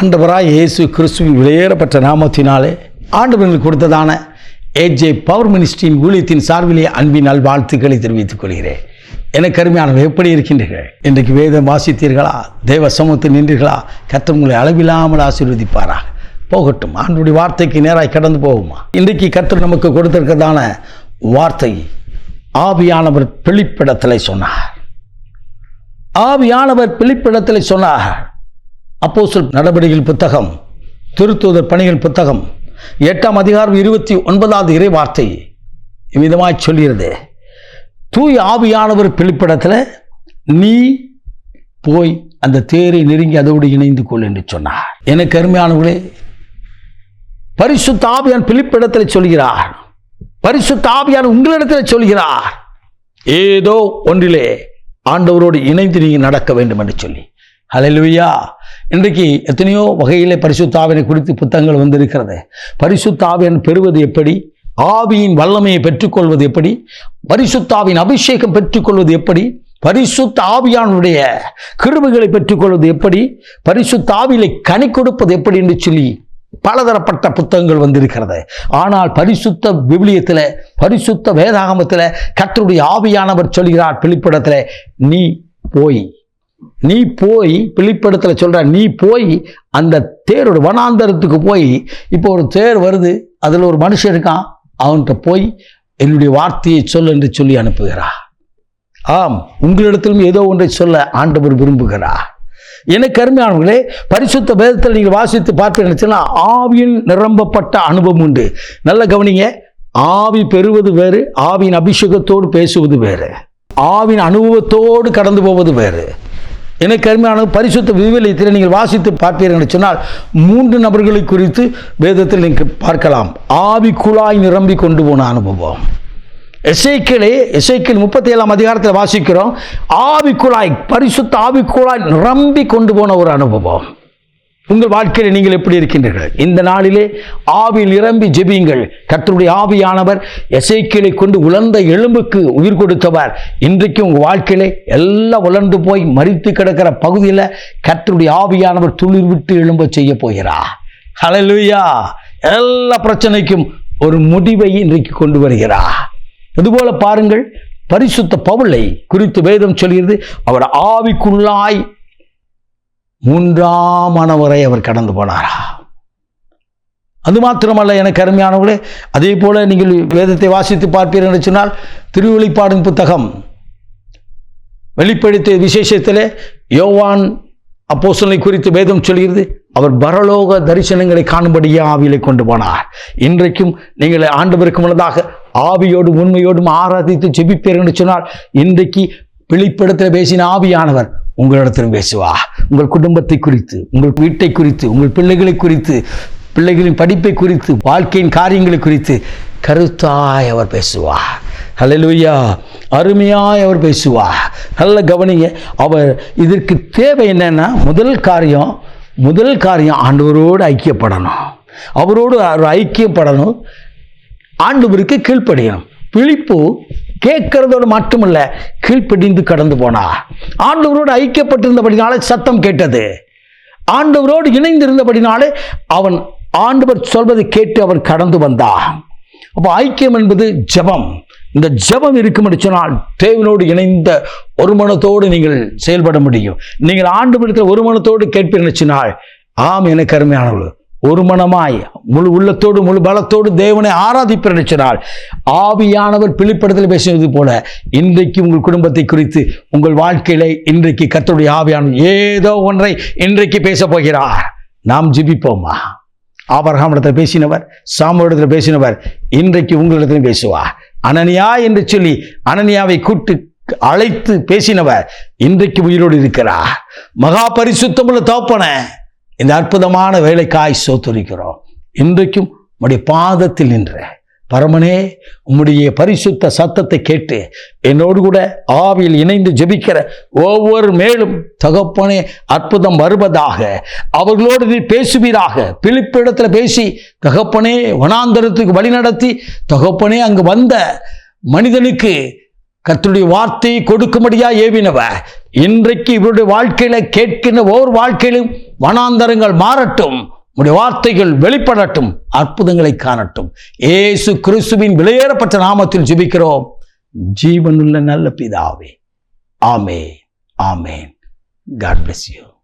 ஆண்டவராய் இயேசு கிறிஸ்துவின் விலையேறப்பட்ட நாமத்தினாலே ஆண்டவர்களுக்கு கொடுத்ததான ஏஜே பவர் மினிஸ்ட்ரியின் ஊழியத்தின் சார்பிலே அன்பின் நல்வாழ்த்துக்களை தெரிவித்துக் கொள்கிறேன். எனக்கு அருமையானவர், எப்படி இருக்கின்றீர்கள்? இன்றைக்கு வேதம் வாசித்தீர்களா? தேவ சமூகத்தில் நின்றீர்களா? கர்த்தர் உங்களை அளவில்லாமல் ஆசீர்வதிப்பாராக. போகட்டும், ஆண்டவருடைய வார்த்தைக்கு நேராக கடந்து போகுமா? இன்றைக்கு கர்த்தர் நமக்கு கொடுத்திருக்கிறதான வார்த்தை, ஆவியானவர் பிலிப்பிடத்தில் சொன்னார். ஆவியானவர் பிலிப்பிடத்தில் சொன்னார். அப்போஸ்தலர் நடவடிக்கைகள் புத்தகம், திருத்தூதர் பணிகள் புத்தகம் 8ஆம் அதிகாரம் 29வது இறை வார்த்தை இவ்விதமாய் சொல்கிறது, தூய் ஆவியானவர் பிலிப்பிடத்தில் நீ போய் அந்த தேரை நெருங்கி அதோடு இணைந்து கொள் என்று சொன்னார். எனக்கு அருமையானவர்களே, பரிசுத்த ஆவியான் பிலிப்பிடத்தில் சொல்கிறார். பரிசுத்த ஆவியான் உங்களிடத்தில் சொல்கிறார், ஏதோ ஒன்றிலே ஆண்டவரோடு இணைந்து நீங்கள் நடக்க வேண்டும் என்று சொல்லி. ஹல்லேலூயா! இன்றைக்கு எத்தனையோ வகையிலே பரிசுத்த ஆவியை குறித்து புத்தகங்கள் வந்திருக்கிறது. பரிசுத்த ஆவியை பெறுவது எப்படி, ஆவியின் வல்லமையை பெற்றுக்கொள்வது எப்படி, பரிசுத்த ஆவியின் அபிஷேகம் பெற்றுக்கொள்வது எப்படி, பரிசுத்த ஆவியானுடைய கிருபைகளை பெற்றுக்கொள்வது எப்படி, பரிசுத்த ஆவியிலே கனி கொடுப்பது எப்படி என்று சொல்லி பலதரப்பட்ட புத்தகங்கள் வந்திருக்கிறது. ஆனால் பரிசுத்த விவிலியத்தில், பரிசுத்த வேதாகமத்தில் கர்த்தருடைய ஆவியானவர் சொல்கிறார் பிலிப்பிடத்தில், நீ போய் பிலிப்பிடத்தில் சொல்ற, நீ போய் அந்த தேரோட வனாந்தரத்துக்கு போய், இப்போ ஒரு தேர் வருது, அதில் ஒரு மனுஷன் இருக்கான், அவன்கிட்ட போய் என்னுடைய வார்த்தையை சொல் என்று சொல்லி அனுப்புகிறார். ஆம், உங்களிடத்திலும் ஏதோ ஒன்றை சொல்ல ஆண்டவர் விரும்புகிறார். எனக்கு அருமையானவர்களே, பரிசுத்த வேதத்தில் நீங்கள் வாசித்து பார்ப்பீங்கன்னா ஆவியில் நிரம்பப்பட்ட அனுபவம் உண்டு. நல்ல கவனிங்க, ஆவி பெறுவது வேறு, ஆவியின் அபிஷேகத்தோடு பேசுவது வேறு, ஆவின் அனுபவத்தோடு கடந்து போவது வேறு. எனக்கு அருமையான பரிசுத்த விவிலியத்தில் நீங்கள் வாசித்து பார்ப்பீர்கள் என்று சொன்னால் 3 நபர்களை குறித்து வேதத்தில் நீங்கள் பார்க்கலாம். ஆவி குழாய் நிரம்பி கொண்டு போன அனுபவம். எசேக்கியேல் 37ஆம் அதிகாரத்தில் வாசிக்கிறோம், ஆவி குழாய், பரிசுத்த ஆவி குழாய் நிரம்பி கொண்டு போன ஒரு அனுபவம். உங்கள் வாழ்க்கையில் நீங்கள் எப்படி இருக்கின்றீர்கள்? இந்த நாளிலே ஆவியில் நிரம்பி ஜெபியுங்கள். கர்த்தருடைய ஆவியானவர் எசேக்கியேலை கொண்டு உலர்ந்த எலும்புக்கு உயிர் கொடுத்தவர். இன்றைக்கு உங்கள் வாழ்க்கையிலே எல்லாம் உலர்ந்து போய் மரித்து கிடக்கிற பகுதியில் கர்த்தருடைய ஆவியானவர் துளிர் விட்டு எழும்ப செய்ய போகிறார். ஹல்லேலூயா! எல்லா பிரச்சனைக்கும் ஒரு முடிவை இன்றைக்கு கொண்டு வருகிறார். இதுபோல பாருங்கள், பரிசுத்த பவுலை குறித்து வேதம் சொல்கிறது, அவர் ஆவிக்குள்ளாய் 3ஆம் வரை அவர் கடந்து போனாரா. அது மாத்திரமல்ல, எனக்கு அருமையானவர்களே, அதே போல நீங்கள் வேதத்தை வாசித்து பார்ப்பீர்கள் என்று சொன்னால் திருவெளிப்பாடின் புத்தகம், வெளிப்படுத்திய விசேஷத்தில் யோவான் அப்போஸ்தலனை குறித்து வேதம் சொல்கிறது, அவர் பரலோக தரிசனங்களை காணும்படியே ஆவியிலே கொண்டு போனார். இன்றைக்கும் நீங்கள் ஆண்டவருக்கு முன்னதாக ஆவியோடு உண்மையோடும் ஆராதித்து ஜெபிப்பீர்கள் என்று சொன்னால், இன்றைக்கு பிலிப்பிடத்தில் பேசின ஆவியானவர் உங்களிடத்திலும் பேசுவா. உங்கள் குடும்பத்தை குறித்து, உங்கள் வீட்டை குறித்து, உங்கள் பிள்ளைகளை குறித்து, பிள்ளைகளின் படிப்பை குறித்து, வாழ்க்கையின் காரியங்களை குறித்து கருத்தாய் அவர் பேசுவார். ஹல்லேலூயா! அருமையாய் அவர் பேசுவார். நல்ல கவனிங்க, அவர் இதற்கு தேவை என்னன்னா, முதல் காரியம் ஆண்டவரோடு ஐக்கியப்படணும். அவரோடு ஐக்கியப்படணும், ஆண்டவருக்கு கீழ்ப்படியணும். பிலிப்பு கேட்கிறதோடு மட்டுமல்ல, கீழ்ப்படிந்து கடந்து போனார். ஆண்டவரோடு ஐக்கியப்பட்டிருந்தபடினாலே சத்தம் கேட்டது. ஆண்டவரோடு இணைந்திருந்தபடினாலே அவன் ஆண்டவர் சொல்வதை கேட்டு அவன் கடந்து வந்தான். அப்போ ஐக்கியம் என்பது ஜெபம். இந்த ஜெபம் இருக்கும் என்று சொன்னால் தேவனோடு இணைந்த ஒரு மனத்தோடு நீங்கள் செயல்பட முடியும். நீங்கள் ஆண்டவரிடத்தில் ஒரு மனத்தோடு கேட்பீர்கள் சொன்னால், ஆம் எனக்கு அருமையானவர்கள், ஒரு மனமாய் முழு உள்ளத்தோடு முழு பலத்தோடு தேவனை ஆராதிப்பீர்கள் சொன்னால், ஆவியானவர் பிலிப்பிடத்தில் பேசுவது போல இன்றைக்கு உங்கள் குடும்பத்தை குறித்து, உங்கள் வாழ்க்கையில இன்றைக்கு கர்த்தருடைய ஆவியானவர் ஏதோ ஒன்றை இன்றைக்கு பேச போகிறார். நாம் ஜெபிப்போமா? ஆபிரகாமிடத்தில் பேசினவர், சாமுவேலிடத்தில் பேசினவர் இன்றைக்கு உங்களிடத்தில் பேசுவார். அனனியா என்று சொல்லி அனனியாவை கூட்டு அழைத்து பேசினவர் இன்றைக்கு உயிரோடு இருக்கிறார். மகா பரிசுத்தமுள்ள தகப்பனே, இந்த அற்புதமான வேலைக்காய் ஸ்தோத்திரிக்கிறோம். இன்றைக்கும் உம்முடைய பாதத்தில் நின்ற பரமனே, உம்முடைய பரிசுத்த சத்தத்தை கேட்டு என்னோடு கூட ஆவியில் இணைந்து ஜெபிக்கிற ஒவ்வொரு மேலும் தகப்பனே அற்புதம் வருவதாக. அவர்களோடு நீ பேசுவீராக. பிலிப்பிடத்தில் பேசி தகப்பனே வனாந்தரத்துக்கு வழி நடத்தி, தகப்பனே அங்கு வந்த மனிதனுக்கு கர்த்தருடைய வார்த்தையை கொடுக்கும்படியா ஏவினவர் இன்றைக்கு இவருடைய வாழ்க்கையில கேட்கின்ற ஒவ்வொரு வாழ்க்கையிலும் வனாந்தரங்கள் மாறட்டும், உடைய வார்த்தைகள் வெளிப்படட்டும், அற்புதங்களை காணட்டும். இயேசு கிறிஸ்துவின் விலையேறப்பட்ட நாமத்தில் ஜெபிக்கிறோம் ஜீவனுள்ள நல்ல பிதாவே. ஆமென், ஆமென். God bless you.